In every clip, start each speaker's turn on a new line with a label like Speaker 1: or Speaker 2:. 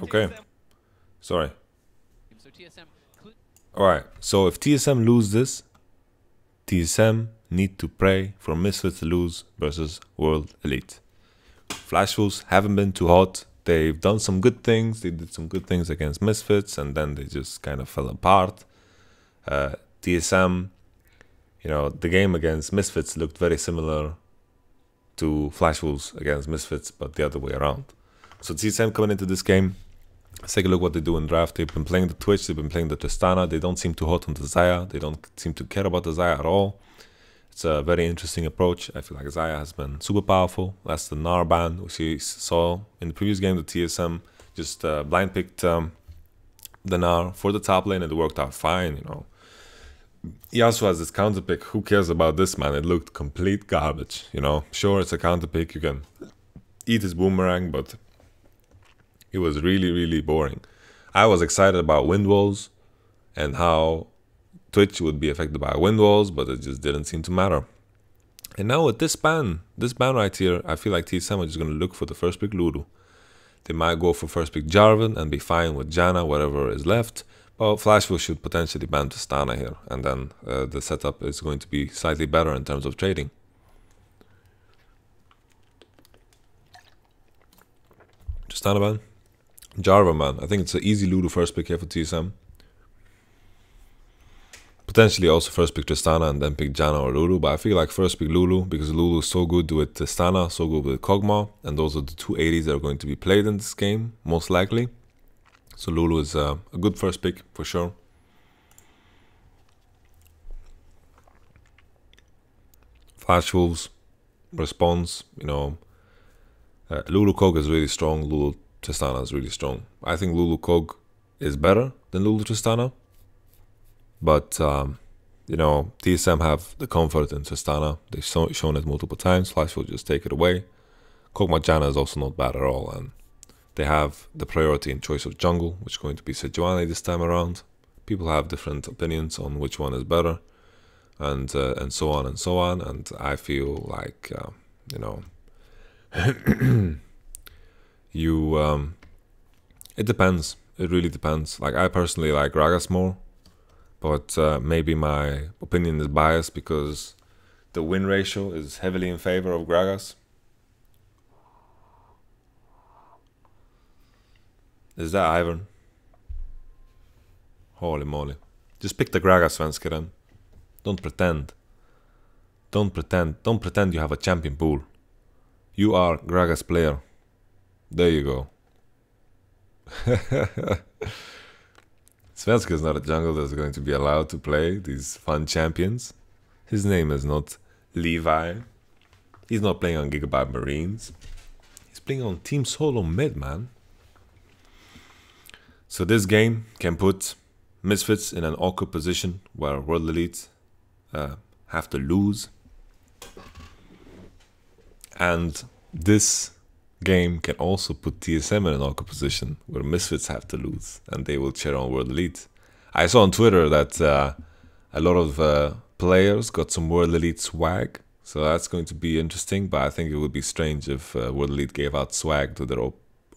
Speaker 1: Okay. Sorry. Alright, so if TSM lose this, TSM need to pray for Misfits to lose versus World Elite. Flash Wolves haven't been too hot. They've done some good things. They did some good things against Misfits, and then they just kind of fell apart. TSM, you know, the game against Misfits looked very similar to Flash Wolves against Misfits, but the other way around. So TSM coming into this game, let's take a look what they do in draft. They've been playing the Twitch, they've been playing the Tristana. They don't seem too hot on the Xayah. They don't seem to care about the Xayah at all. It's a very interesting approach. I feel like Xayah has been super powerful. That's the Gnar ban, which we saw in the previous game. The TSM just blind picked the Gnar for the top lane, and it worked out fine, you know. He also has this counter pick. Who cares about this, man? It looked complete garbage, you know. Sure, it's a counter pick. You can eat his boomerang, but it was really, really boring. I was excited about wind walls and how Twitch would be affected by wind walls, but it just didn't seem to matter. And now with this ban right here, I feel like TSM are just going to look for the first pick Lulu. They might go for first pick Jarvan and be fine with Janna, whatever is left. Well, Flashville should potentially ban Tristana here, and then the setup is going to be slightly better in terms of trading. Tristana ban. Jarvan, man. I think it's an easy Lulu first pick here for TSM. Potentially also first pick Tristana and then pick Janna or Lulu, but I feel like first pick Lulu because Lulu is so good with Tristana, so good with Kog'Maw, and those are the two 80s that are going to be played in this game, most likely. So Lulu is a good first pick for sure. Flash Wolves response, you know, Lulu Kog is really strong, Lulu Tristana is really strong. I think Lulu Kog is better than Lulu Tristana, but you know, TSM have the comfort in Tristana. They've shown it multiple times. Flash will just take it away. Kog'Maw Janna is also not bad at all, and they have the priority in choice of jungle, which is going to be Sejuani this time around. People have different opinions on which one is better, and so on and so on. And I feel like you know, it depends. It really depends. Like I personally like Gragas more, but maybe my opinion is biased because the win ratio is heavily in favor of Gragas. Is that Ivan? Holy moly. Just pick the Gragas, Svenskeren. Don't pretend. Don't pretend. Don't pretend you have a champion pool. You are Gragas player. There you go. Svenska is not a jungle that's going to be allowed to play these fun champions. His name is not Levi. He's not playing on Gigabyte Marines. He's playing on Team Solo mid, man. So this game can put Misfits in an awkward position where World Elite have to lose. And this game can also put TSM in an awkward position where Misfits have to lose and they will cheer on World Elite. I saw on Twitter that a lot of players got some World Elite swag, so that's going to be interesting, but I think it would be strange if World Elite gave out swag to their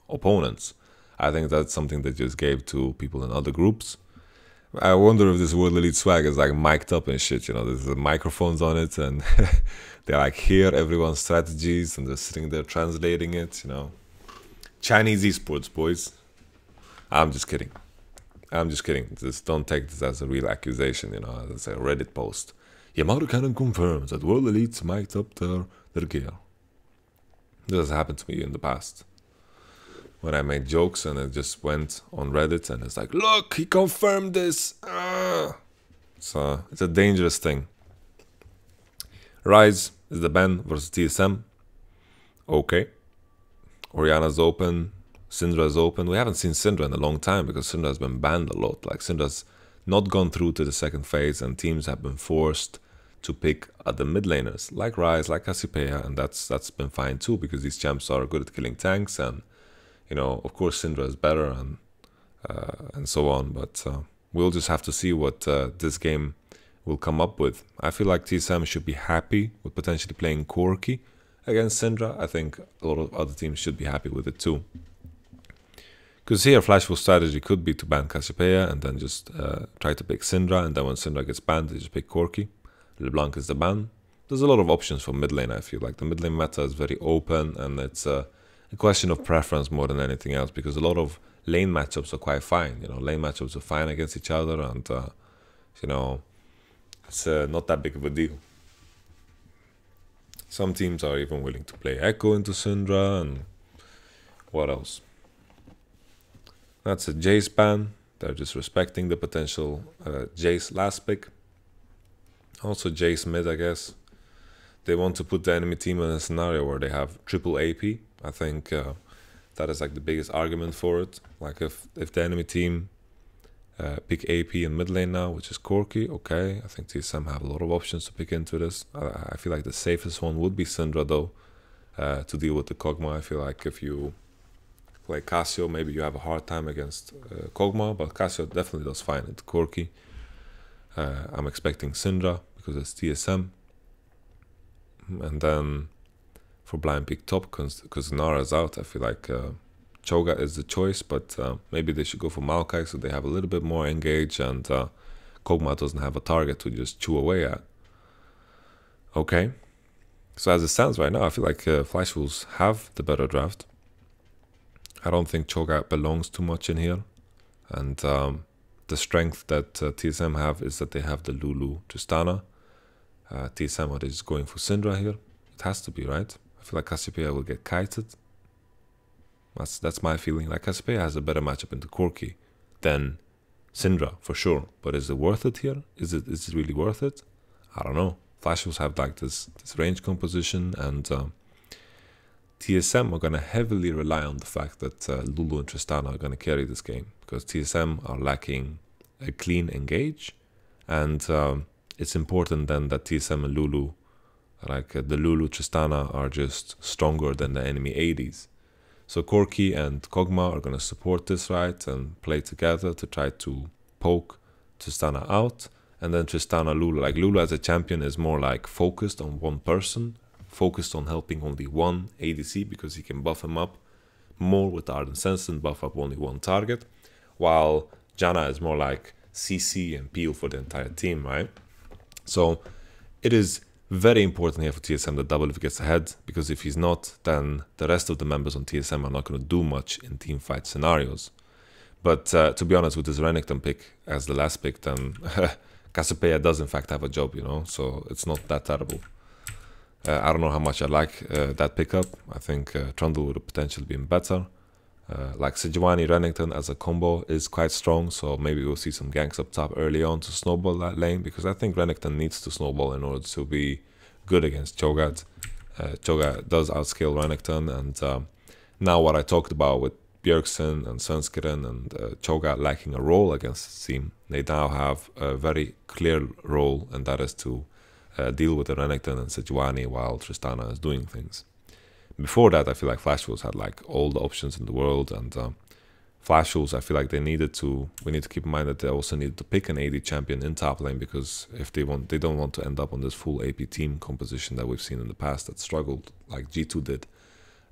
Speaker 1: opponents. I think that's something they just gave to people in other groups. I wonder if this World Elite swag is like mic'd up and shit, you know, there's microphones on it and they like hear everyone's strategies and they're sitting there translating it, you know. Chinese esports, boys. I'm just kidding. I'm just kidding. Just don't take this as a real accusation, you know, as a Reddit post. YamatoCannon confirms that World Elite's mic'd up their gear. This has happened to me in the past. When I made jokes and it just went on Reddit and it's like, look, he confirmed this. So it's a dangerous thing. Rise is the ban versus TSM. Okay. Orianna's open. Syndra's open. We haven't seen Syndra in a long time because Syndra has been banned a lot. Like Syndra's not gone through to the second phase and teams have been forced to pick other mid laners like Rise, like Cassiopeia, and that's been fine too because these champs are good at killing tanks and, you know, of course Syndra is better and so on, but we'll just have to see what this game will come up with. I feel like TSM should be happy with potentially playing Corki against Syndra, I think a lot of other teams should be happy with it too. Because here, Flashful's strategy could be to ban Cassiopeia and then just try to pick Syndra, and then when Syndra gets banned, they just pick Corki. LeBlanc is the ban. There's a lot of options for mid lane, I feel like. The mid lane meta is very open, and it's a question of preference more than anything else, because a lot of lane matchups are quite fine. You know, lane matchups are fine against each other, and, you know, it's not that big of a deal. Some teams are even willing to play Echo into Syndra, and what else? That's a Jace ban. They're just respecting the potential Jace last pick. Also Jace mid, I guess. They want to put the enemy team in a scenario where they have triple AP. I think that is like the biggest argument for it. Like if the enemy team pick AP in mid lane now, which is Corki, okay. I think TSM have a lot of options to pick into this. I feel like the safest one would be Syndra though, to deal with the Kog'Maw. I feel like if you play Cassio, maybe you have a hard time against Kog'Maw, but Cassio definitely does fine into Corki. I'm expecting Syndra because it's TSM. And then for blind pick top, because Nara's out, I feel like Cho'Gath is the choice, but maybe they should go for Maokai so they have a little bit more engage, and Kog'Maw doesn't have a target to just chew away at. Okay. So as it stands right now, I feel like Flashfools have the better draft. I don't think Cho'Gath belongs too much in here. And the strength that TSM have is that they have the Lulu Tristana. TSM are just going for Syndra here. It has to be, right? I feel like Cassiopeia will get kited. That's my feeling. Like Cassiopeia has a better matchup into Corki than Syndra, for sure. But is it worth it here? Is it really worth it? I don't know. Flashfools have like this range composition, and TSM are going to heavily rely on the fact that Lulu and Tristana are going to carry this game, because TSM are lacking a clean engage, and it's important then that TSM and Lulu, like the Lulu Tristana, are just stronger than the enemy ADs. So Corki and Kog'Maw are going to support this, right, and play together to try to poke Tristana out. And then Tristana, Lulu, like Lulu as a champion is more like focused on one person, focused on helping only one ADC, because he can buff him up more with Ardent Sense and buff up only one target, while Janna is more like CC and peel for the entire team, right? So it is very important here for TSM to double if he gets ahead, because if he's not, then the rest of the members on TSM are not going to do much in team fight scenarios. But to be honest, with this Renekton pick as the last pick, then Cassiopeia does in fact have a job, you know, so it's not that terrible. I don't know how much I like that pickup. I think Trundle would have potentially been better. Like Sejuani Renekton as a combo is quite strong, so maybe we'll see some ganks up top early on to snowball that lane, because I think Renekton needs to snowball in order to be good against Cho'Gath. Cho'Gath does outscale Renekton, and now what I talked about with Bjergsen and Svenskeren and Cho'Gath lacking a role against the team, they now have a very clear role, and that is to deal with the Renekton and Sejuani while Tristana is doing things. Before that, I feel like Flashfools had like all the options in the world, and Flashfools, I feel like we need to keep in mind that they also need to pick an AD champion in top lane, because if they don't want to end up on this full AP team composition that we've seen in the past that struggled, like G2 did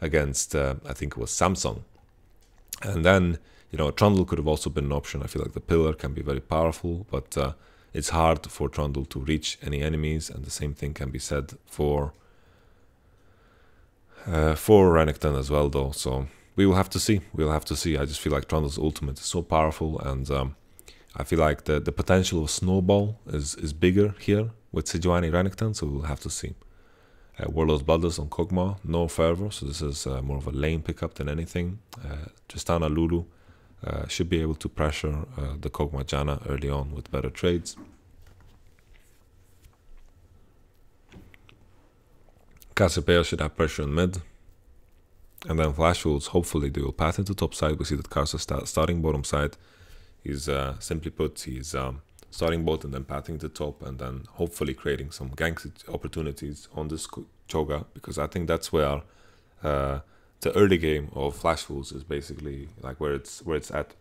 Speaker 1: against, I think it was Samsung. And then, you know, Trundle could have also been an option. I feel like the pillar can be very powerful, but it's hard for Trundle to reach any enemies, and the same thing can be said for Renekton as well, though. So we will have to see. We'll have to see. I just feel like Trundle's ultimate is so powerful, and I feel like the potential of snowball is bigger here with Sejuani Renekton, so we'll have to see. Warlord's Bloodlust on Kog'Maw, no fervor, so this is more of a lane pickup than anything. Tristana Lulu should be able to pressure the Kog'Maw Janna early on with better trades. Cassiopeia should have pressure in mid. And then Flashfools, hopefully they will path into top side. We see that Karsa starting bottom side. He's simply put, he's starting bot and then pathing to top, and then hopefully creating some gank opportunities on this Cho'Gath, because I think that's where the early game of Flashfools is basically like where it's at.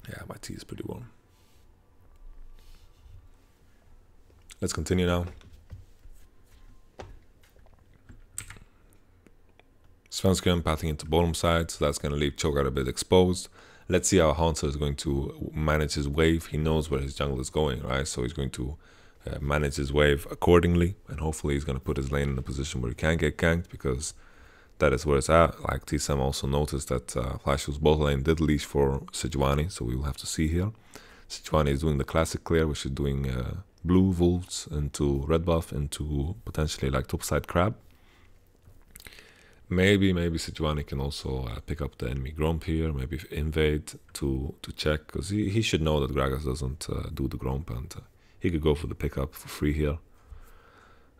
Speaker 1: Yeah, my tea is pretty warm. Let's continue now. Svenskeren pathing into bottom side, so that's going to leave Cho'Gath a bit exposed. Let's see how Hansa is going to manage his wave. He knows where his jungle is going, right? So he's going to manage his wave accordingly, and hopefully he's going to put his lane in a position where he can get ganked, because that is where it's at. Like TSM also noticed that Flashful's bot lane did leash for Sejuani, so we will have to see here. Sejuani is doing the classic clear, which is doing blue wolves into red buff into potentially like topside crab. Maybe Sejuani can also pick up the enemy Gromp here, maybe invade to check, because he should know that Gragas doesn't do the Gromp, and he could go for the pickup for free here.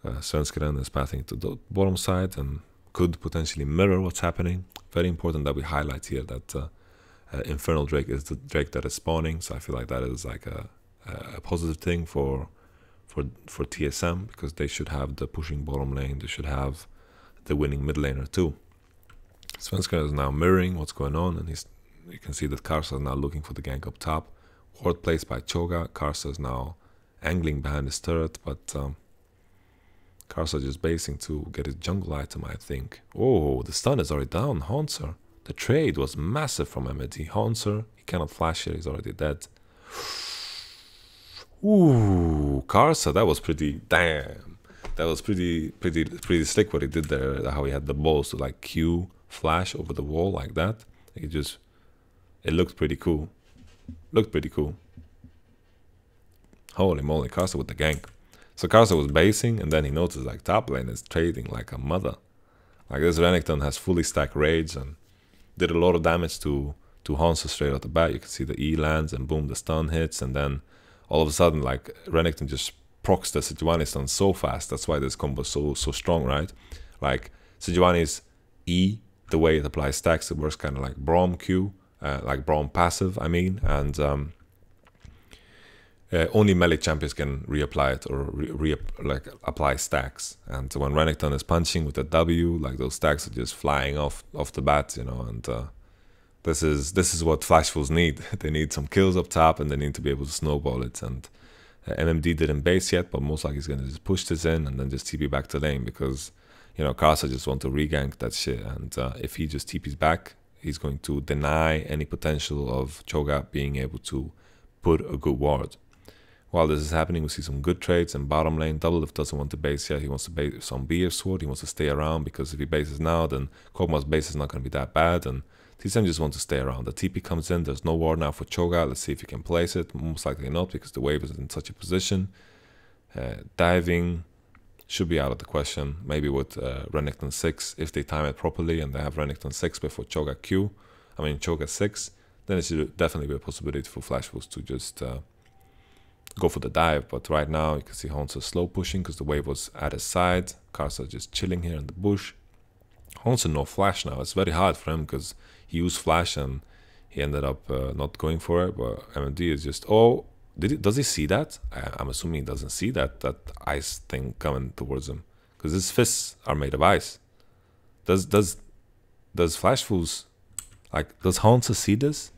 Speaker 1: Svenskeren is pathing to the bottom side and could potentially mirror what's happening. Very important that we highlight here that Infernal Drake is the Drake that is spawning, so I feel like that is like a positive thing for TSM, because they should have the pushing bottom lane, they should have the winning mid laner too. Svenskeren is now mirroring what's going on, and you can see that Karsa is now looking for the gank up top. Ward placed by Cho'Gath. Karsa is now angling behind his turret, but Karsa just basing to get his jungle item, I think. Oh, the stun is already down. Hanser. The trade was massive from MD. Hanser, he cannot flash here, he's already dead. Ooh, Karsa, that was pretty, damn. That was pretty slick what he did there, how he had the balls to like Q flash over the wall like that. Like it looked pretty cool. Looked pretty cool. Holy moly, Karsa with the gank. So Karsa was basing, and then he noticed like top lane is trading like a mother. Like this Renekton has fully stacked rage and did a lot of damage to Hansa straight out the bat. You can see the E lands and boom, the stun hits, and then all of a sudden like Renekton just procs the Sejuani stun so fast. That's why this combo is so strong, right? Like Sejuani's E, the way it applies stacks, it works kind of like Braum Q, like Braum passive, I mean, and only melee champions can reapply it or like apply stacks. And when Renekton is punching with the W, like those stacks are just flying off the bat, you know. And this is what Flashfuls need. They need some kills up top, and they need to be able to snowball it. And MMD didn't base yet, but most likely he's gonna just push this in and then just TP back to lane, because you know Karsa just want to regank that shit. And if he just TPs back, he's going to deny any potential of Cho'Gath being able to put a good ward. While this is happening, we see some good trades in bottom lane. Doublelift doesn't want to base yet. He wants to base some BF Sword. He wants to stay around, because if he bases now, then Kog'Maw's base is not going to be that bad. And TSM just wants to stay around. The TP comes in. There's no ward now for Cho'Gath. Let's see if he can place it. Most likely not, because the wave is in such a position. Diving should be out of the question. Maybe with Renekton 6, if they time it properly and they have Renekton 6 before Cho'Gath 6, then it should definitely be a possibility for Flashfuls to just go for the dive. But right now you can see Hansa slow pushing because the wave was at his side. Karsa just chilling here in the bush. Hansa no flash now. It's very hard for him because he used flash and he ended up not going for it. But MMD is just, oh, does he see that? I'm assuming he doesn't see that ice thing coming towards him, because his fists are made of ice. Does Flashfuls, like, does Hansa see this?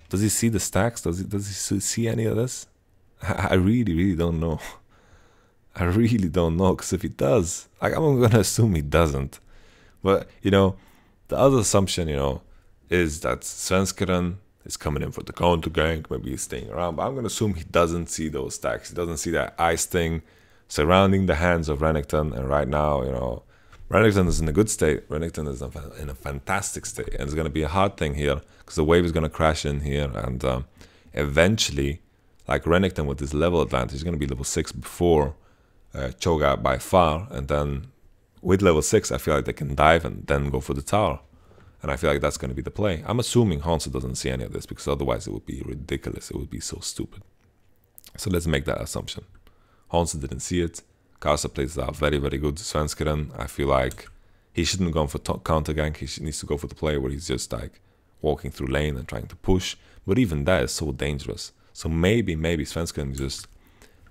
Speaker 1: Does he see the stacks? Does he see any of this? I really don't know. I really don't know, because if he does, like, I'm gonna assume he doesn't. But you know, the other assumption, you know, is that Svenskeren is coming in for the counter gank. Maybe he's staying around, but I'm gonna assume he doesn't see those stacks. He doesn't see that ice thing surrounding the hands of Renekton. And right now, you know, Renekton is in a good state. Renekton is in a fantastic state, and it's gonna be a hard thing here because the wave is gonna crash in here, and eventually, like, Renekton with his level advantage is gonna be level 6 before Cho'Gath by far, and then with level 6, I feel like they can dive and then go for the tower. And I feel like that's going to be the play. I'm assuming Hansa doesn't see any of this, because otherwise it would be ridiculous. It would be so stupid. So let's make that assumption. Hansa didn't see it. Karsa plays out very good. Svenskeren, I feel like he shouldn't have gone for counter gank. He needs to go for the play where he's just like walking through lane and trying to push. But even that is so dangerous. So maybe Svenskeren is just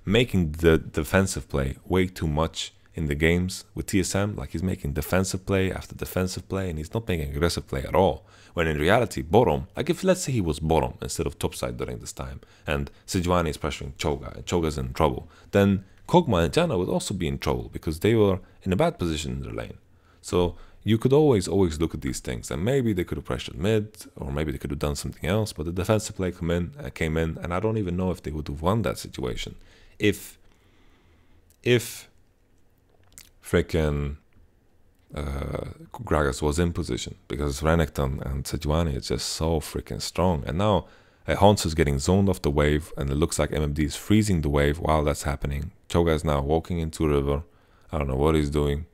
Speaker 1: making the defensive play way too much in the games with TSM. Like, he's making defensive play after defensive play, and he's not making aggressive play at all. When in reality, bottom, like if let's say he was bottom instead of topside during this time, and Sejuani is pressuring Choga, and Choga's in trouble, then Kog'Maw and Janna would also be in trouble because they were in a bad position in their lane. So you could always look at these things, and maybe they could have pressured mid, or maybe they could have done something else, but the defensive play came in, and I don't even know if they would have won that situation. If freaking Gragas was in position, because Renekton and Sejuani is just so freaking strong. And now Hanzo is getting zoned off the wave, and it looks like MMD is freezing the wave while that's happening. Choga is now walking into river. I don't know what he's doing.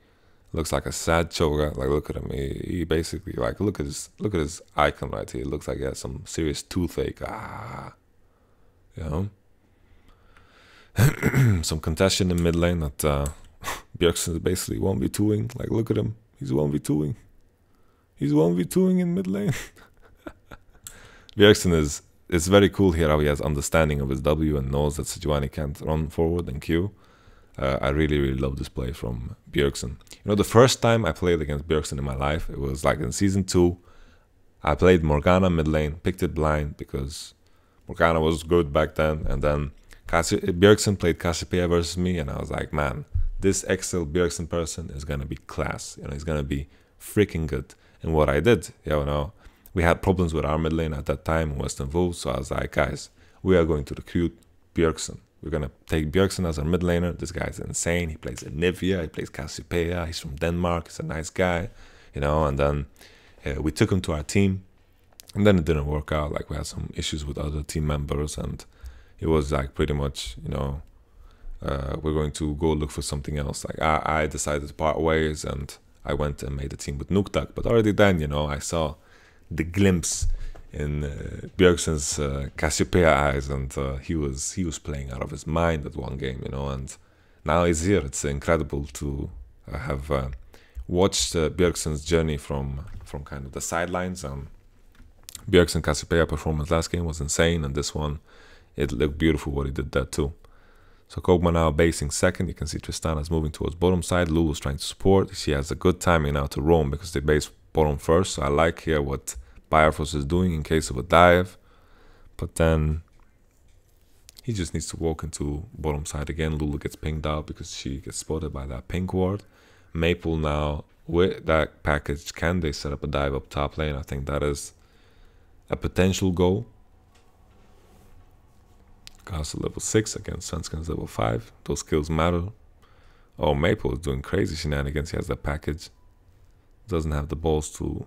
Speaker 1: Looks like a sad Choga. Like, look at him. He basically, like, look at his icon right here. It looks like he has some serious toothache. You know, some contention in mid lane that Bjergsen is basically 1v2ing. Like, look at him. He's 1v2ing. He's 1v2ing in mid lane. Bjergsen is, it's very cool here how he has understanding of his W and knows that Sejuani can't run forward and Q. I really love this play from Bjergsen. You know, the first time I played against Bjergsen in my life, it was like in Season 2. I played Morgana mid lane, picked it blind because Morgana was good back then. And then Bjergsen played Cassiopeia versus me, and I was like, man, this XL Bjergsen person is going to be class. You know, he's going to be freaking good. And what I did, you know, we had problems with our mid lane at that time in Western Wolves, so I was like, guys, we are going to recruit Bjergsen. We're going to take Bjergsen as our mid laner. This guy's insane. He plays Nivea, he plays Cassiopeia, he's from Denmark, he's a nice guy, you know. And then we took him to our team, and then it didn't work out. Like, we had some issues with other team members, and it was like pretty much, you know, we're going to go look for something else. Like, I decided to part ways, and I went and made a team with Nuktak. But already then, you know, I saw the glimpse in Bjergsen's Cassiopeia eyes, and he was playing out of his mind at one game, you know. And now he's here. It's incredible to have watched Bjergsen's journey from kind of the sidelines. Bjergsen Cassiopeia performance last game was insane, and this one, it looked beautiful what he did there too. So Kog'Maw now basing second. You can see Tristana's moving towards bottom side. Lulu's trying to support. She has a good timing now to roam because they base bottom first. So I like here what Bifrost is doing in case of a dive. But then he just needs to walk into bottom side again. Lulu gets pinged out because she gets spotted by that pink ward. Maple now, with that package, can they set up a dive up top lane? I think that is a potential goal. Castle level 6 against Svensken's level 5. Those skills matter. Oh, Maple is doing crazy shenanigans. He has that package. Doesn't have the balls to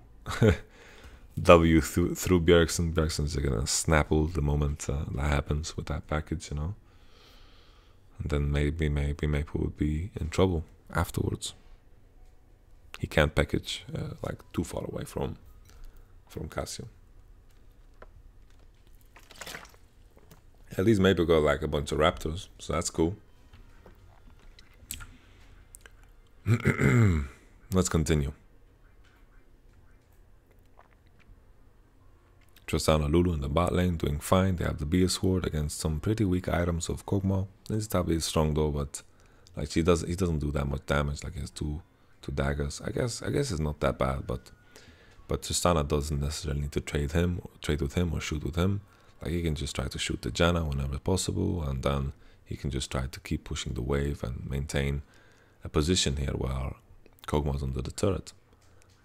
Speaker 1: W through Bjergsen. Bjergsen's gonna snapple the moment that happens with that package, you know. And then maybe Maple would be in trouble afterwards. He can't package like too far away from Cassio. At least Maple got like a bunch of raptors, so that's cool. Let's continue. Tristana Lulu in the bot lane doing fine. They have the Bia sword against some pretty weak items of Kog'Maw. This tab is strong though, but like he doesn't do that much damage. Like he has two daggers. I guess it's not that bad, but Tristana doesn't necessarily need to trade with him or shoot with him. Like, he can just try to shoot the Janna whenever possible, and then he can just try to keep pushing the wave and maintain a position here where Kog'Maw's under the turret.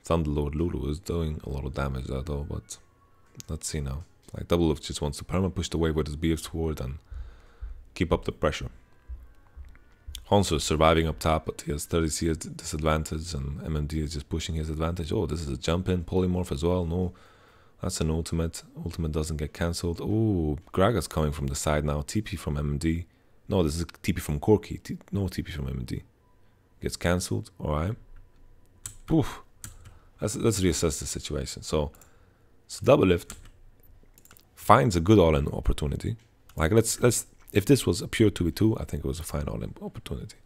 Speaker 1: Thunderlord Lulu is doing a lot of damage there though, but let's see now. Like, Doublelift just wants to perma push the wave with his BF sword and keep up the pressure. Hanzo is surviving up top, but he has 30 CS disadvantage, and MMD is just pushing his advantage. Oh, this is a jump in polymorph as well. No. That's an ultimate. Ultimate doesn't get cancelled. Oh, Gragas coming from the side now. TP from MMD. No, this is TP from Corki. No TP from MMD. Gets cancelled. Alright. Oof. Let's reassess the situation. So Doublelift finds a good all-in opportunity. Like, let's if this was a pure 2v2, I think it was a fine all-in opportunity.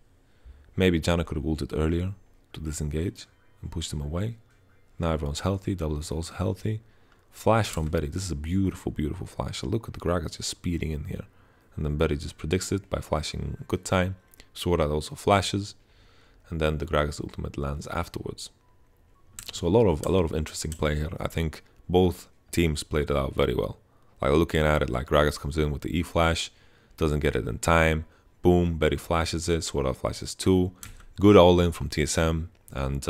Speaker 1: Maybe Janna could have ulted earlier to disengage and push them away. Now everyone's healthy. Double is also healthy. Flash from Betty. This is a beautiful, beautiful flash. So look at the Gragas just speeding in here. And then Betty just predicts it by flashing good time. Sword Art also flashes. and then the Gragas ultimate lands afterwards. So a lot of interesting play here. I think both teams played it out very well. Like looking at it, like Gragas comes in with the E flash, doesn't get it in time. Boom, Betty flashes it, Sword Art flashes too. Good all-in from TSM, and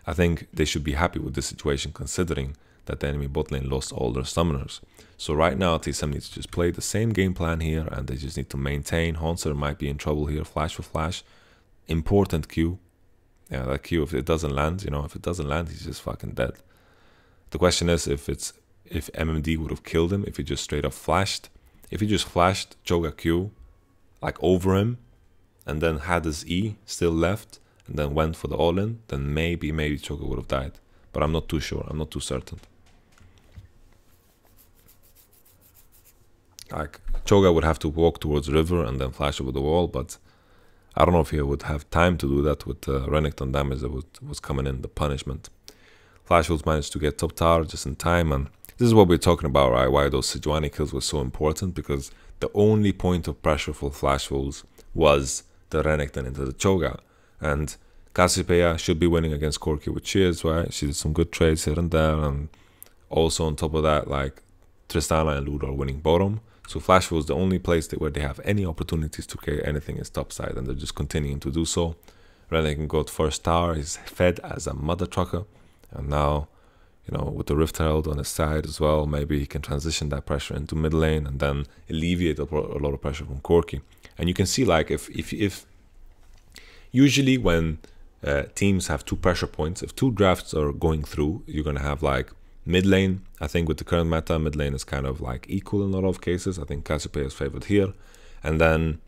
Speaker 1: I think they should be happy with this situation considering that the enemy bot lane lost all their summoners. So right now TSM needs to just play the same game plan here, and they just need to maintain. Haunter might be in trouble here, flash for flash. Important Q. Yeah, that Q, if it doesn't land, you know, if it doesn't land, he's just fucking dead. The question is if MMD would have killed him, if he just straight up flashed. If he just flashed Choga Q like over him and then had his E still left and then went for the all-in, then maybe Choga would have died. But I'm not too sure, I'm not too certain. Like Choga would have to walk towards river and then flash over the wall, but I don't know if he would have time to do that with Renekton damage that was coming in, the punishment. Flash Wolves managed to get top tower just in time, and this is what we're talking about, right? Why those Sejuani kills were so important, because the only point of pressure for Flash Wolves was the Renekton into the Choga. And Cassiopeia should be winning against Corki with Cheers, right? She did some good trades here and there, and also on top of that, like Tristana and Lulu are winning bottom. So Flash Wolves, the only place where they have any opportunities to create anything is top side, and they're just continuing to do so. Renekton got first tower, he's fed as a mother trucker, and now, you know, with the Rift Herald on his side as well, maybe he can transition that pressure into mid lane and then alleviate a lot of pressure from Corki. And you can see, like, if usually when teams have two pressure points, if two drafts are going through, you're gonna have like mid lane. I think with the current meta, mid lane is kind of like equal in a lot of cases. I think Cassiopeia is favored here, and then,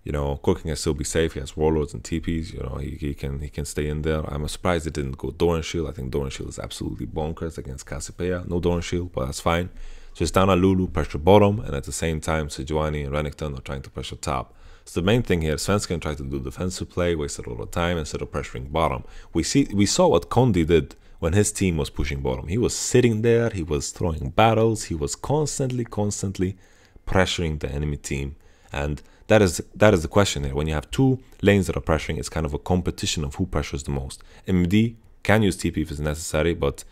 Speaker 1: you know, Corki can still be safe. He has warlords and TPs. You know, he can stay in there. I'm surprised it didn't go Doran Shield. I think Doran Shield is absolutely bonkers against Cassiopeia. No Doran Shield, but that's fine. So it's down at Lulu, pressure bottom, and at the same time, Sejuani and Renekton are trying to pressure top. So the main thing here, Svensson tried to do defensive play, wasted a lot of time instead of pressuring bottom. We saw what Kondi did when his team was pushing bottom. He was sitting there, he was throwing battles, he was constantly pressuring the enemy team. And that is the question here. When you have two lanes that are pressuring, it's kind of a competition of who pressures the most. MD can use TP if it's necessary, but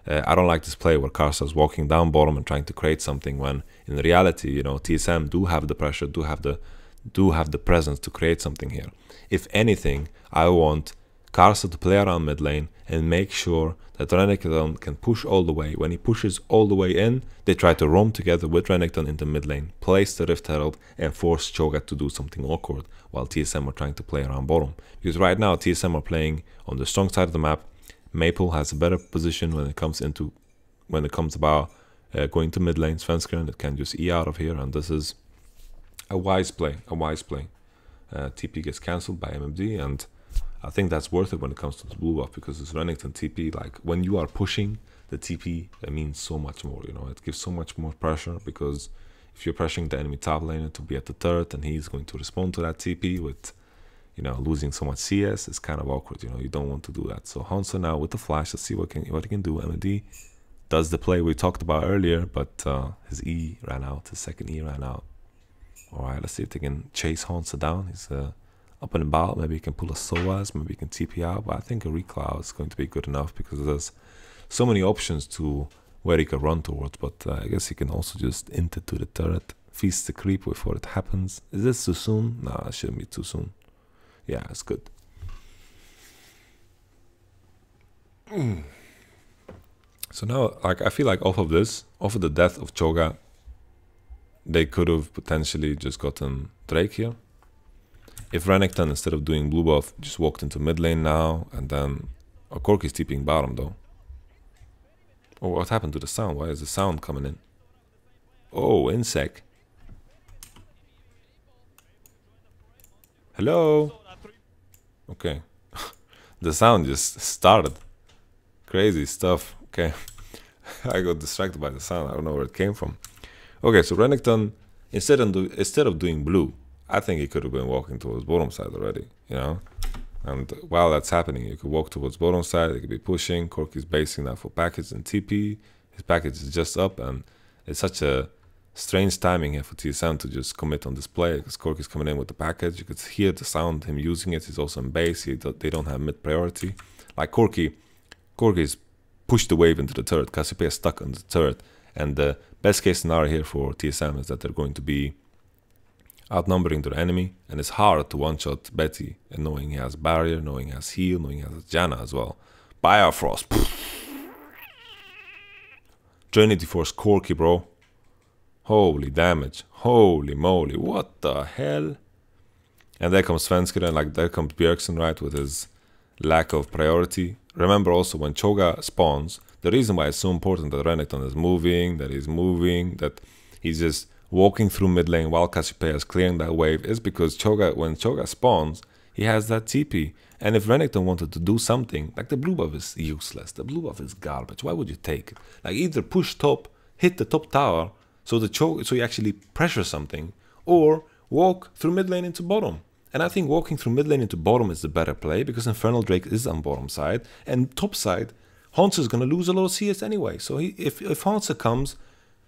Speaker 1: I don't like this play where Karsa is walking down bottom and trying to create something when in reality, you know, TSM do have the pressure, do have the presence to create something here. If anything, I want Karsa to play around mid lane and make sure that Renekton can push all the way. When he pushes all the way in, they try to roam together with Renekton into mid lane, place the Rift Herald, and force Cho'Gath to do something awkward while TSM are trying to play around bottom. Because right now TSM are playing on the strong side of the map. Maple has a better position when it comes about going to mid lane. Svenskeren, it can just E out of here, and this is a wise play. TP gets cancelled by MMD, and I think that's worth it when it comes to the blue buff, because this Renekton TP, like when you are pushing the TP, that means so much more, you know, it gives so much more pressure, because if you're pressuring the enemy top laner to be at the turret and he's going to respond to that TP with, you know, losing so much CS, it's kind of awkward, you know, you don't want to do that. So Hansa now with the flash, let's see what he can do. MD does the play we talked about earlier, but his E ran out, his second E ran out. Alright, let's see if they can chase Hansa down. He's up and about. Maybe he can pull a SOAS, maybe he can TP out, but I think a Recloud is going to be good enough because there's so many options to where he can run towards. But I guess he can also just int it to the turret, feast the creep before it happens. Is this too soon? Nah, it shouldn't be too soon. Yeah, it's good. So now, like, I feel like off of the death of Cho'Gath, they could have potentially just gotten Drake here. If Renekton, instead of doing blue buff, just walked into mid lane now, and then Corki's TPing bottom though. Oh, what happened to the sound? Why is the sound coming in? Oh, Insec. Hello? Okay. The sound just started. Crazy stuff. Okay. I got distracted by the sound. I don't know where it came from. Okay, so Renekton, instead of doing blue, I think he could have been walking towards bottom side already, you know? And while that's happening, you could walk towards bottom side, he could be pushing. Corki's basing that for package and TP. His package is just up, and it's such a strange timing here for TSM to just commit on this play, because Corki's coming in with the package. You could hear the sound, him using it. He's also in base. They don't have mid priority. Like Corki's pushed the wave into the turret. Cassiopeia is stuck on the turret. And the best case scenario here for TSM is that they're going to be outnumbering their enemy. And it's hard to one-shot Betty, and knowing he has barrier, knowing he has heal, knowing he has Janna as well. Bifrost. Trinity Force Corki, bro. Holy damage. Holy moly. What the hell? And there comes Svenskeren, like there comes Bjergsen, right, with his lack of priority. Remember also when Cho'Ga spawns, the reason why it's so important that Renekton is moving, that he's just walking through mid lane while Cassiopeia is clearing that wave is because when Cho'Ga spawns, he has that TP. And if Renekton wanted to do something, like the blue buff is useless, the blue buff is garbage, why would you take it? Like either push top, hit the top tower, so you actually pressure something, or walk through mid lane into bottom. And I think walking through mid lane into bottom is the better play, because Infernal Drake is on bottom side, and top side, Hansa is going to lose a lot of CS anyway. So if Hansa comes,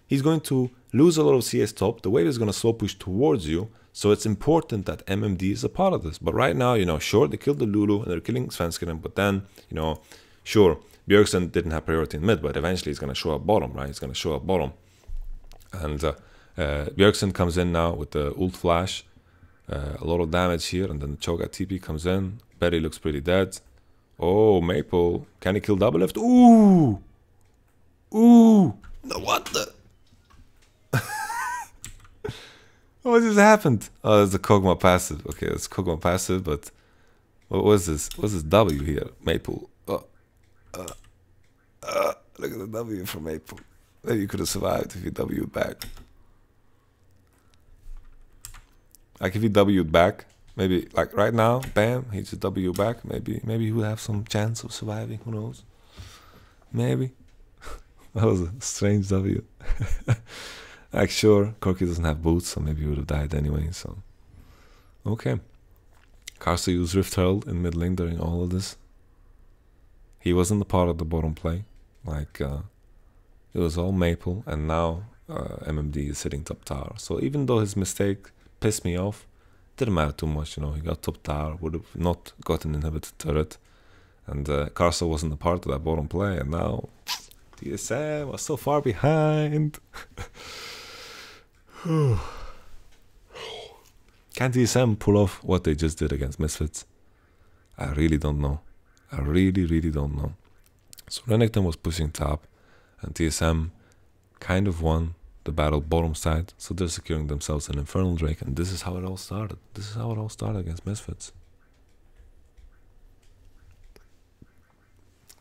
Speaker 1: he's going to lose a lot of CS top, the wave is going to slow push towards you, so it's important that MMD is a part of this. But right now, you know, sure, they killed the Lulu, and they're killing Svenskeren, but then, you know, sure, Bjergsen didn't have priority in mid, but eventually he's going to show up bottom, right? He's going to show up bottom. And Bjergsen comes in now with the ult flash. A lot of damage here, and then the Cho'Ga TP comes in. Betty looks pretty dead. Oh, Maple. Can he kill double lift? Ooh! Ooh! No, what the? What just happened? Oh, it's a Kog'Maw passive. Okay, it's Kog'Maw passive, but what was this? What's this W here? Maple. Look at the W for Maple. Maybe you could have survived if you W'd back. Like if he W'd back, maybe like right now, bam, he just W back. Maybe he would have some chance of surviving. Who knows? Maybe. That was a strange W. Like sure, Corki doesn't have boots, so maybe he would have died anyway. So okay. Karsa used Rift Herald in mid lane during all of this. He wasn't a part of the bottom play. Like it was all Maple, and now MMD is sitting top tower. So even though his mistake pissed me off, didn't matter too much, you know. He got top tower, would have not gotten inhibited turret, and Karsa wasn't a part of that bottom play, and now TSM was so far behind. Can TSM pull off what they just did against Misfits? I really don't know. I really don't know. So Renekton was pushing top, and TSM kind of won the battle bottom side, so they're securing themselves an Infernal Drake, and this is how it all started. This is how it all started against Misfits.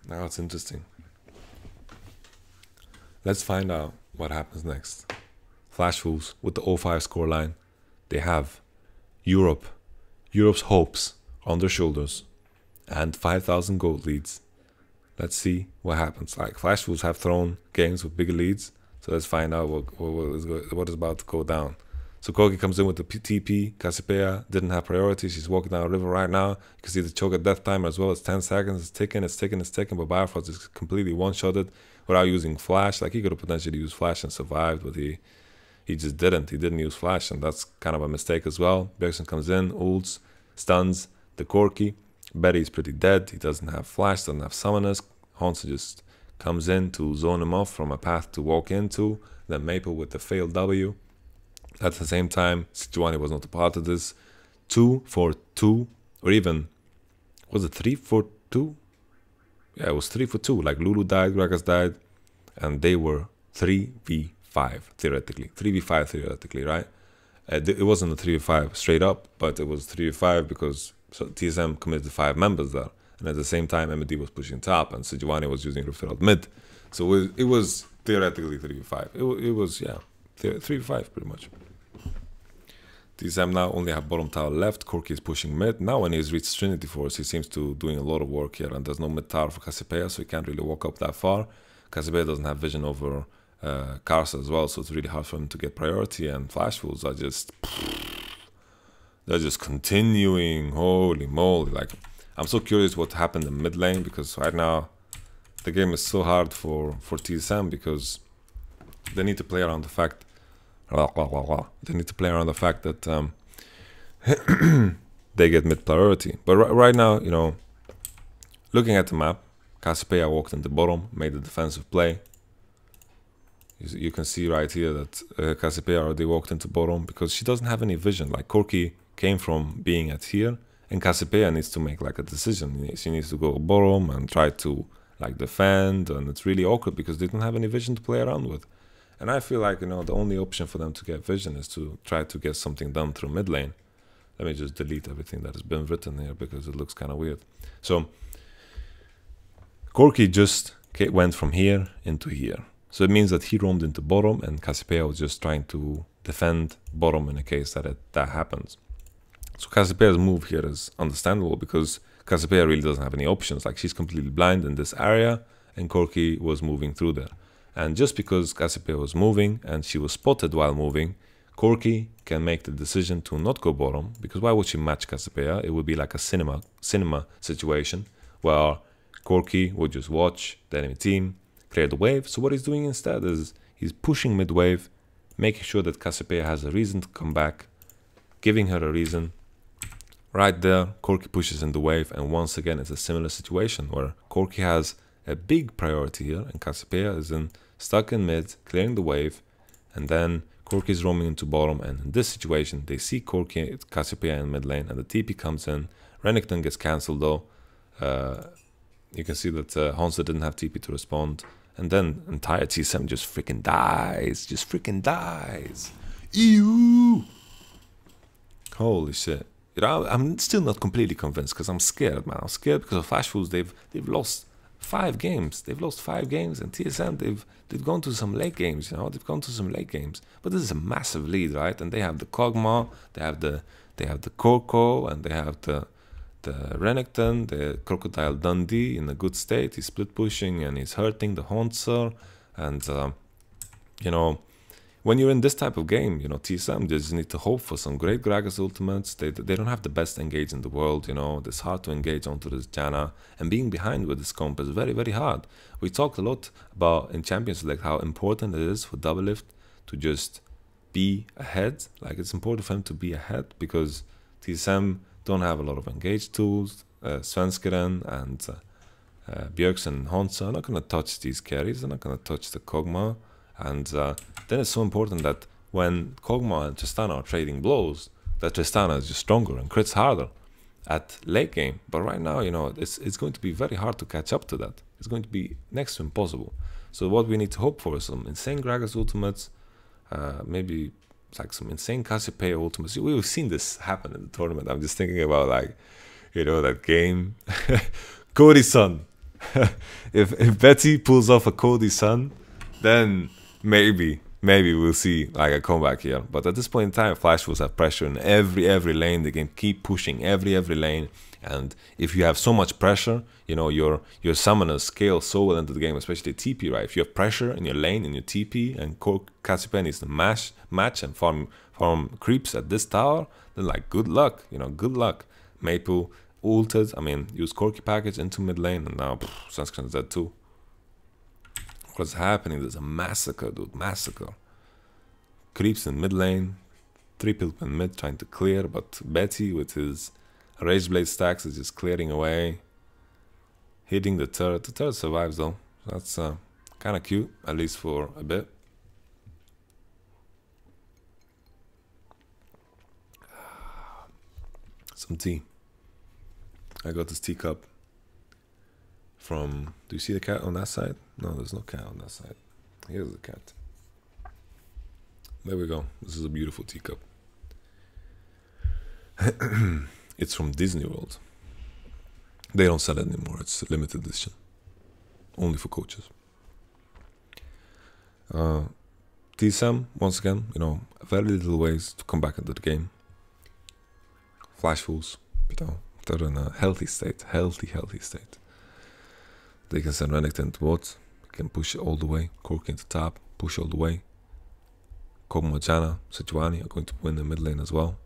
Speaker 1: Now it's interesting. Let's find out what happens next. Flash Wolves with the 0-5 scoreline. They have Europe's hopes on their shoulders, and 5,000 gold leads. Let's see what happens. Like Flash Wolves have thrown games with bigger leads. So let's find out what is about to go down. So Corki comes in with the TP. Cassiopeia didn't have priority. She's walking down the river right now. You can see the Cho'Ga death timer as well. It's 10 seconds. It's ticking. But Bifrost is completely one-shotted without using flash. Like he could have potentially used flash and survived, but he just didn't. He didn't use flash, and that's kind of a mistake as well. Bjergsen comes in, ults, stuns the Corki. Betty is pretty dead. He doesn't have flash, doesn't have summoners. Hansa just comes in to zone him off from a path to walk into. Then Maple with the failed W. At the same time, Sejuani was not a part of this. 2 for 2, or even, was it 3 for 2? Yeah, it was 3 for 2. Like Lulu died, Gragas died, and they were 3v5 theoretically. 3v5 theoretically, right? It wasn't a 3v5 straight up, but it was 3v5 because TSM committed 5 members there. And at the same time, MD was pushing top, and Sejuani was using Rift Herald mid. So it was theoretically 3v5. It was, yeah, 3v5 pretty much. TSM now only have bottom tower left. Corki is pushing mid. Now when he's reached Trinity Force, he seems to doing a lot of work here, and there's no mid tower for Cassiopeia, so he can't really walk up that far. Cassiopeia doesn't have vision over Karsa as well, so it's really hard for him to get priority, and Flash Wolves are just... they're just continuing. Holy moly. Like, I'm so curious what happened in mid lane, because right now the game is so hard for TSM, because they need to play around the fact They need to play around the fact that they get mid priority. But right now, you know, looking at the map, Cassiopeia walked in the bottom, made a defensive play. You can see right here that Cassiopeia already walked into bottom because she doesn't have any vision. Like Corki came from being at here, and Cassiopeia needs to make like a decision. She needs to go bottom and try to like defend, and it's really awkward because they don't have any vision to play around with. And I feel like, you know, the only option for them to get vision is to try to get something done through mid lane. Let me just delete everything that has been written here because it looks kind of weird. So Corki just went from here into here. So it means that he roamed into bottom and Cassiopeia was just trying to defend bottom in a case that that happens. So Cassiopeia's move here is understandable because Cassiopeia really doesn't have any options. Like, she's completely blind in this area and Corki was moving through there. And just because Cassiopeia was moving and she was spotted while moving, Corki can make the decision to not go bottom, because why would she match Cassiopeia? It would be like a cinema situation where Corki would just watch the enemy team clear the wave. So what he's doing instead is he's pushing mid wave, making sure that Cassiopeia has a reason to come back, giving her a reason. Right there, Corki pushes in the wave, and once again it's a similar situation where Corki has a big priority here and Cassiopeia is stuck in mid, clearing the wave, and then Corki is roaming into bottom, and in this situation they see Cassiopeia in mid lane and the TP comes in. Renekton gets cancelled though. You can see that Hansa didn't have TP to respond, and then entire TSM just freaking dies. Ew! Holy shit. You know, I'm still not completely convinced because I'm scared, man. I'm scared because of Flashfools. They've lost 5 games. They've lost 5 games, and TSM they've gone to some late games. You know, they've gone to some late games. But this is a massive lead, right? And they have the Kog'Maw, they have the Coco, and they have the Renekton, the Crocodile Dundee in a good state. He's split pushing and he's hurting the Haunter. And you know, when you're in this type of game, you know, TSM just need to hope for some great Gragas ultimates. They don't have the best engage in the world, you know. It's hard to engage onto this Janna, and being behind with this comp is very, very hard. We talked a lot about in Champions League how important it is for Doublelift to just be ahead. Like, it's important for him to be ahead because TSM don't have a lot of engage tools. Svenskeren and Bjergsen and Hansa are not going to touch these carries. They're not going to touch the Kog'Maw. And then it's so important that when Kog'Maw and Tristana are trading blows, that Tristana is just stronger and crits harder at late game. But right now, you know, it's going to be very hard to catch up to that. It's going to be next to impossible. So what we need to hope for is some insane Gragas ultimates, maybe like some insane Cassiopeia ultimates. We've seen this happen in the tournament. I'm just thinking about, like, you know, that game. Cody Sun. if Betty pulls off a Cody Sun, then maybe we'll see like a comeback here. But at this point in time, Flashfools have pressure in every lane. They can keep pushing every lane. And if you have so much pressure, you know, your summoners scale so well into the game, especially TP, right? If you have pressure in your lane, in your TP, and Cassiopeia needs to match and farm creeps at this tower, then like good luck, you know, good luck. Maple ulted, I mean, use Corki package into mid lane, and now Sunscreen's dead too. What's happening? There's a massacre, dude, massacre. Creeps in mid lane, 3 people in mid trying to clear, but Betty with his Rage Blade stacks is just clearing away, hitting the turret. The turret survives though. That's kind of cute, at least for a bit. Some tea. I got this teacup from, do you see the cat on that side? No, there's no cat on that side. Here's the cat. There we go. This is a beautiful teacup. It's from Disney World. They don't sell it anymore. It's a limited edition. Only for coaches. TSM, once again, you know, very little ways to come back into the game. Flashfools, you know, they're in a healthy state. Healthy state. They can send Renekton to bot, can push all the way, Corki into top, push all the way. Kog'Maw, Janna, Sejuani are going to win the mid lane as well.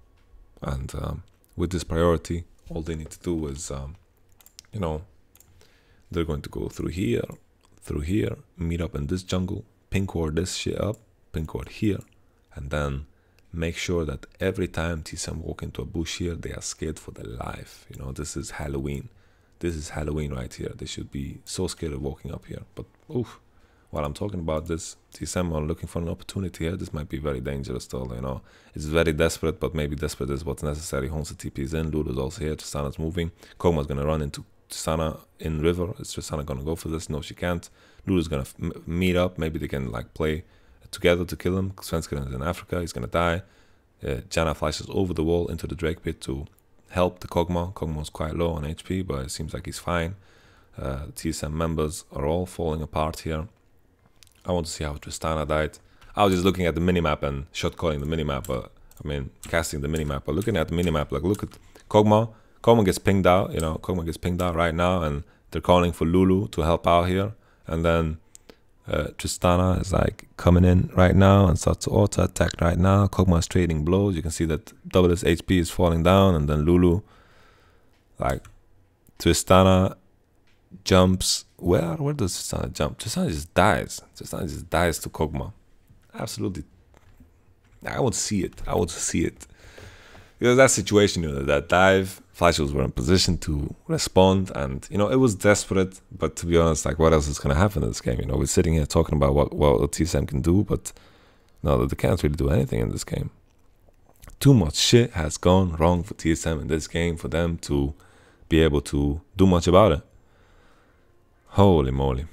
Speaker 1: And with this priority, all they need to do is, you know, they're going to go through here, meet up in this jungle, pink ward this shit up, pink ward here, and then make sure that every time TSM walk into a bush here, they are scared for their life. You know, this is Halloween. This is Halloween right here. They should be so scared of walking up here. But oof, while I'm talking about this, TSM are looking for an opportunity here. This might be very dangerous still, you know. It's very desperate, but maybe desperate is what's necessary. Honsa TP is in, Lulu's also here, Tristana's moving. Kog'Maw's gonna run into Tristana in river. Is Tristana gonna go for this? No, she can't. Lulu's gonna meet up. Maybe they can like play together to kill him. Svenskeren is in Africa, he's gonna die. Janna flashes over the wall into the Drake pit to help the Kog'Maw. Kog'Maw's quite low on HP, but it seems like he's fine. TSM members are all falling apart here. I want to see how Tristana died. I was just looking at the minimap and shot calling the minimap, but I mean casting the minimap, but looking at the minimap, like look at Kog'Maw. Kog'Maw gets pinged out, you know, Kog'Maw gets pinged out right now, and they're calling for Lulu to help out here. And then Tristana is like coming in right now and starts to auto attack right now. Kog'Maw is trading blows. You can see that double his HP is falling down, and then Lulu, like Tristana jumps. Where does Tristana jump? Tristana just dies. Tristana just dies to Kog'Maw. Absolutely. I want to see it. I want to see it. Because that situation, you know, that dive, Flashers were in position to respond, and you know, it was desperate, but to be honest, like what else is gonna happen in this game? You know, we're sitting here talking about what TSM can do, but no, they can't really do anything in this game. Too much shit has gone wrong for TSM in this game for them to be able to do much about it. Holy moly.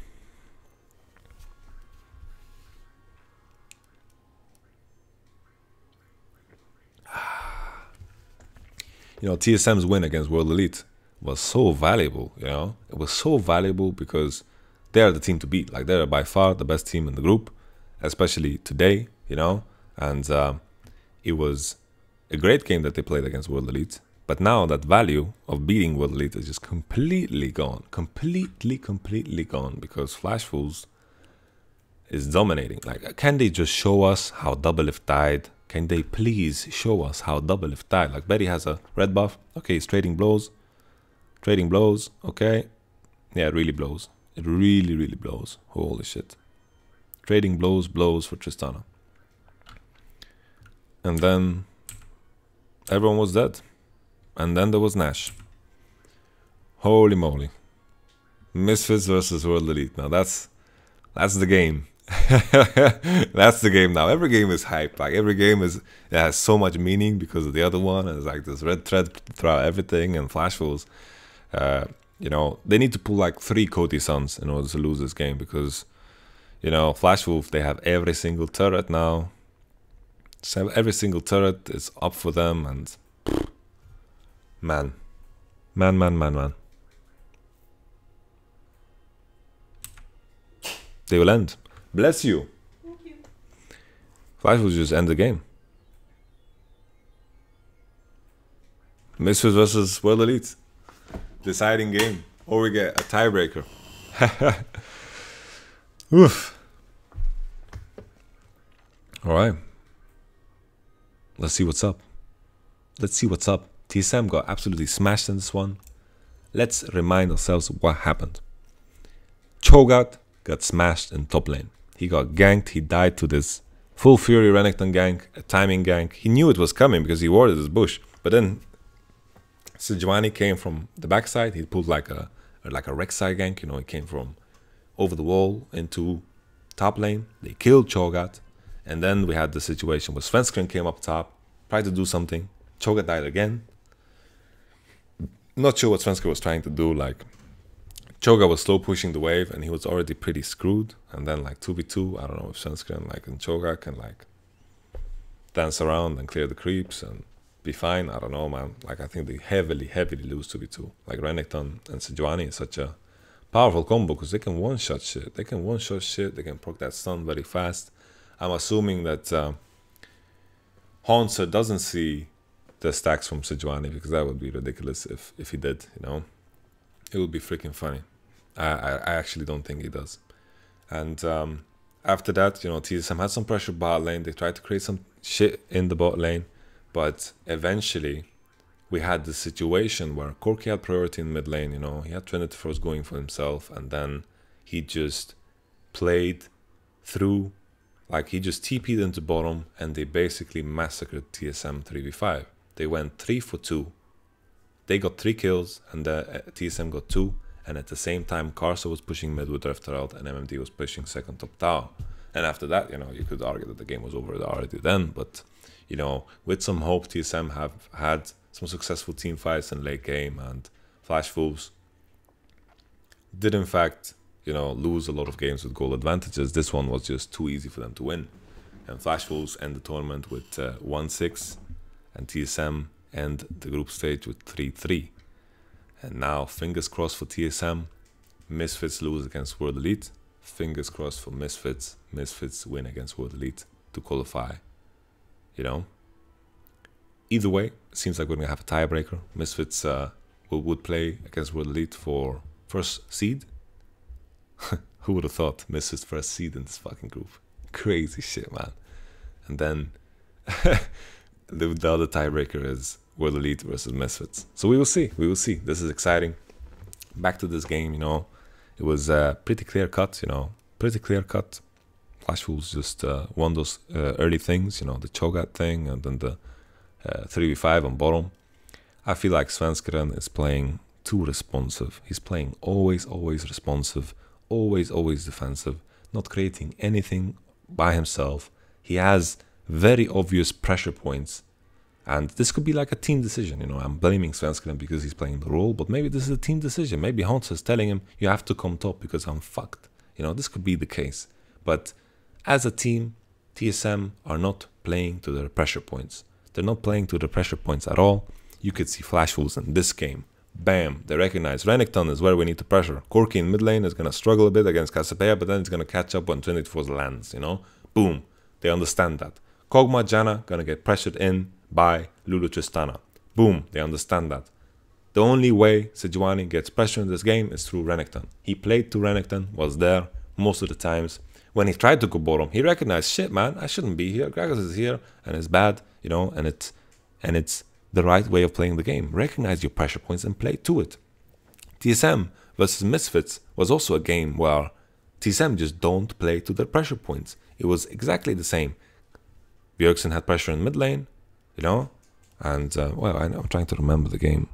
Speaker 1: You know, TSM's win against World Elite was so valuable, you know. It was so valuable because they're the team to beat. Like, they're by far the best team in the group, especially today, you know. And it was a great game that they played against World Elite. But now that value of beating World Elite is just completely gone. Completely gone, because Flashfools is dominating. Like, can they just show us how Doublelift died? Can they please show us how Doublelift died? Like, Betty has a red buff. Okay, he's trading blows. Trading blows. Okay. Yeah, it really blows. It really blows. Holy shit. Trading blows for Tristana. And then everyone was dead. And then there was Nash. Holy moly. Misfits versus World Elite. Now that's the game. That's the game now. Every game is hype. Like, every game it has so much meaning because of the other one, and it's like this red thread throughout everything. And Flashfools, you know, they need to pull like 3 Cody Suns in order to lose this game, because, you know, Flashwolf, they have every single turret now. So every single turret is up for them, and man. They will end. Bless you.
Speaker 2: Thank you.
Speaker 1: Flash will just end the game. Misfits versus World Elite. Deciding game. Or we get a tiebreaker. Oof. Alright. Let's see what's up. TSM got absolutely smashed in this one. Let's remind ourselves of what happened. Cho'Gath got smashed in top lane. He got ganked. He died to this full fury Renekton gank, a timing gank. He knew it was coming because he warded his bush. But then Sejuani came from the backside. He pulled like a Rek'Sai gank. You know, he came from over the wall into top lane. They killed Cho'Gath. And then we had the situation where Svenskeren came up top, tried to do something. Cho'Gath died again. Not sure what Svenskeren was trying to do. Like, Cho'Gath was slow pushing the wave, and he was already pretty screwed. And then like 2v2, I don't know if Svenskeren like and Cho'Gath can like dance around and clear the creeps and be fine. I don't know, man. Like, I think they heavily lose 2v2. Like, Renekton and Sejuani is such a powerful combo because they can one-shot shit. They can proc that stun very fast. I'm assuming that Hanser doesn't see the stacks from Sejuani, because that would be ridiculous if he did, you know. It would be freaking funny. I actually don't think he does. And after that, you know, TSM had some pressure bot lane. They tried to create some shit in the bot lane. But eventually, we had this situation where Corki had priority in mid lane, you know. He had Trinity Force going for himself. And then he just played through Like, he just TP'd into bottom and they basically massacred TSM 3v5. They went 3 for 2. They got 3 kills and the TSM got 2. And at the same time, Karsa was pushing mid with Drifter out and MMD was pushing second top tower. And after that, you know, you could argue that the game was over already then. But, you know, with some hope, TSM have had some successful team fights in late game, and Flash Wolves did in fact, you know, lose a lot of games with goal advantages. This one was just too easy for them to win. And Flash Wolves end the tournament with 1-6, and TSM end the group stage with 3-3. And now, fingers crossed for TSM, Misfits lose against World Elite. Fingers crossed for Misfits, Misfits win against World Elite to qualify, you know. Either way, it seems like we're going to have a tiebreaker. Misfits would play against World Elite for first seed. Who would have thought Misfits first seed in this fucking group? Crazy shit, man. And then the other tiebreaker is World Elite versus Misfits. So we will see. We will see. This is exciting. Back to this game, you know. It was pretty clear cut, you know. Pretty clear cut. Flash Wolves just won those early things, you know, the Cho'Gath thing and then the 3v5 on bottom. I feel like YamatoCannon is playing too responsive. He's playing always responsive, always defensive, not creating anything by himself. He has very obvious pressure points, and this could be like a team decision. You know, I'm blaming YamatoCannon because he's playing the role, but maybe this is a team decision. Maybe Hans is telling him, you have to come top because I'm fucked. You know, this could be the case. But as a team, TSM are not playing to their pressure points. They're not playing to the pressure points at all. You could see Flash Wolves in this game. Bam, they recognize Renekton is where we need to pressure. Corki in mid lane is going to struggle a bit against Cassiopeia, but then it's going to catch up when Trinity Force lands, you know? Boom, they understand that. Kog'Maw, Janna going to get pressured in by Lulu Tristana. Boom, they understand that. The only way Sejuani gets pressure in this game is through Renekton. He played to Renekton, was there most of the times. When he tried to go bottom, he recognized, shit man, I shouldn't be here. Gragas is here and it's bad, you know, and it's the right way of playing the game. Recognize your pressure points and play to it. TSM versus Misfits was also a game where TSM just don't play to their pressure points. It was exactly the same. Bjergsen had pressure in mid lane, you know, and well, I'm trying to remember the game.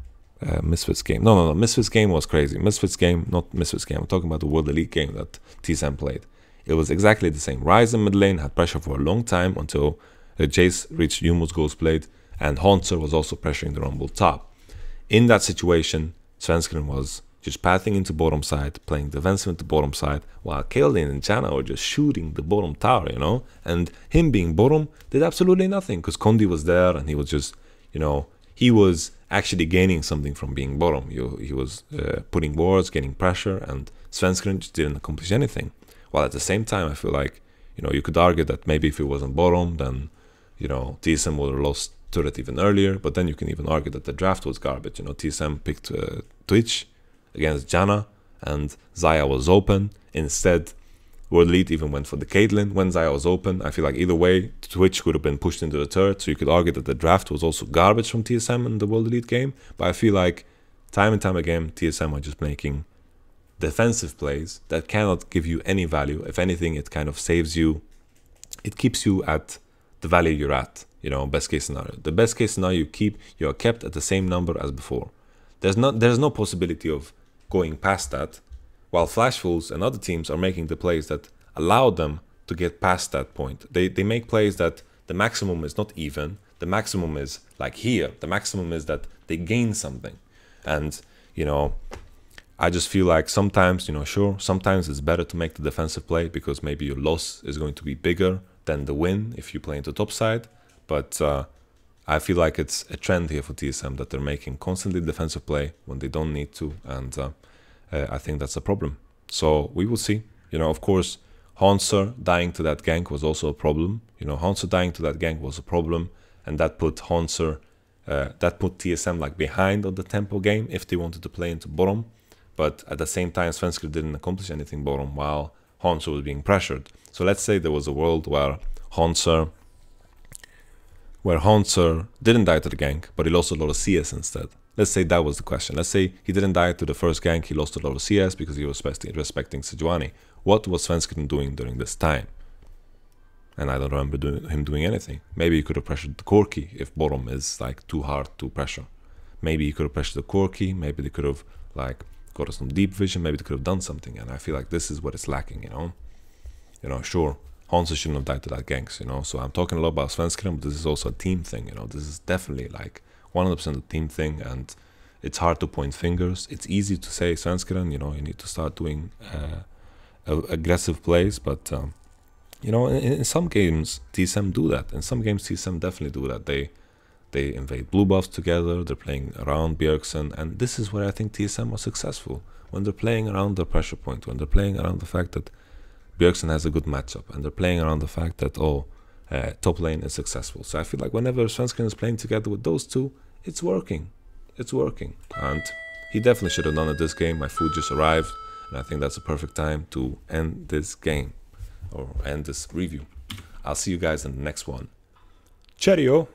Speaker 1: Misfits game. No. Misfits game was crazy. Misfits game, not Misfits game. I'm talking about the World Elite game that TSM played. It was exactly the same. Ryze in mid lane had pressure for a long time until Jace reached Yumu's Ghost Blade, and Haunter was also pressuring the Rumble top. In that situation, YamatoCannon was just pathing into bottom side, playing defensive into bottom side, while Kael'thas and Janna were just shooting the bottom tower, you know? And him being bottom did absolutely nothing, because Kondi was there, and he was just, you know, he was actually gaining something from being bottom. He was putting wards, getting pressure, and YamatoCannon just didn't accomplish anything. While at the same time, I feel like, you know, you could argue that maybe if he wasn't bottom, then, you know, TSM would have lost turret even earlier. But then you can even argue that the draft was garbage. You know, TSM picked Twitch against Janna, and Xayah was open. Instead, World Elite even went for the Caitlyn when Xayah was open. I feel like either way, Twitch could have been pushed into the turret. So you could argue that the draft was also garbage from TSM in the World Elite game. But I feel like time and time again, TSM are just making defensive plays that cannot give you any value. If anything, it kind of saves you. It keeps you at the value you're at, you know, best case scenario. The best case scenario, you are kept at the same number as before. There's no possibility of going past that, while Flash Wolves and other teams are making the plays that allow them to get past that point. They make plays that the maximum is not even, the maximum is like here, the maximum is that they gain something. And, you know, I just feel like sometimes, you know, sure, sometimes it's better to make the defensive play because maybe your loss is going to be bigger than the win if you play into top side. But I feel like it's a trend here for TSM that they're making constantly defensive play when they don't need to. And I think that's a problem. So we will see. You know, of course, Hanser dying to that gank was also a problem. You know, Hanser dying to that gank was a problem. And that put Hanser, that put TSM like behind on the tempo game if they wanted to play into bottom. But at the same time, YamatoCannon didn't accomplish anything bottom while Hanser was being pressured. So let's say there was a world where Hanser didn't die to the gank, but he lost a lot of CS instead. Let's say that was the question. Let's say he didn't die to the first gank, he lost a lot of CS because he was respecting Sejuani. What was YamatoCannon doing during this time? and I don't remember him doing anything. Maybe he could have pressured the Corki if bottom is like too hard to pressure. Maybe he could have pressured the Corki. Maybe they could have like got us some deep vision. Maybe they could have done something. And I feel like this is what is lacking. Sure, Hansa shouldn't have died to that ganks. So I'm talking a lot about Svenskeren, but this is also a team thing. This is definitely like 100% a team thing, and it's hard to point fingers. It's easy to say Svenskeren. You need to start doing aggressive plays, but in some games TSM do that. In some games TSM definitely do that. They invade blue buffs together. They're playing around Bjergsen, and this is where I think TSM was successful, when they're playing around the pressure point, when they're playing around the fact that Bjergsen has a good matchup, and they're playing around the fact that top lane is successful. So I feel like whenever Svenskeren is playing together with those two, it's working. It's working, and he definitely should have done it this game. My food just arrived, and I think that's a perfect time to end this game, or end this review. I'll see you guys in the next one. Cheerio!